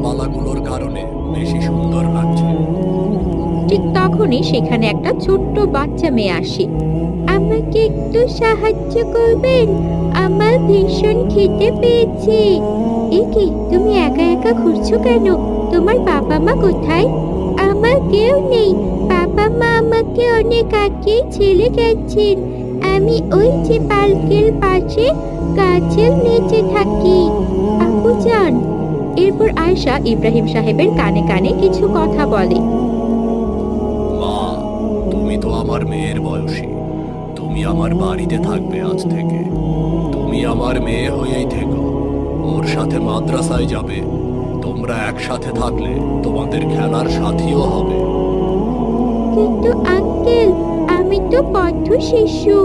গাছপালাগুলোর কারণে বেশি সুন্দর লাগছে। ঠিক তখনই সেখানে একটা ছোট্ট বাচ্চা মেয়ে আসে। আমাকে একটু সাহায্য করবেন, আমার ভীষণ খিদে পেয়েছে। এ কি, তুমি একা একা ঘুরছো কেন? তোমার বাবা মা কোথায়? আমার কেউ নেই, বাবা মা আমাকে অনেক আগেই ছেড়ে গেছেন। আমি ওই যে পার্কের পাশে গাছের নিচে থাকি। আপু যান। এরপর আয়শা ইব্রাহিম সাহেবের কানে কানে কিছু কথা বলে। মা, তুমি তো আমার মেয়ের বয়সী, তুমি আমার বাড়িতে থাকবে আজ থেকে। তুমি আমার মেয়ে হয়েই থেকো, ওর সাথে মাদ্রাসায় যাবে। তোমরা একসাথে থাকলে তোমাদের খেলার সাথীও হবে। কিন্তু আঙ্কেল, আমি তো পথ শিশু।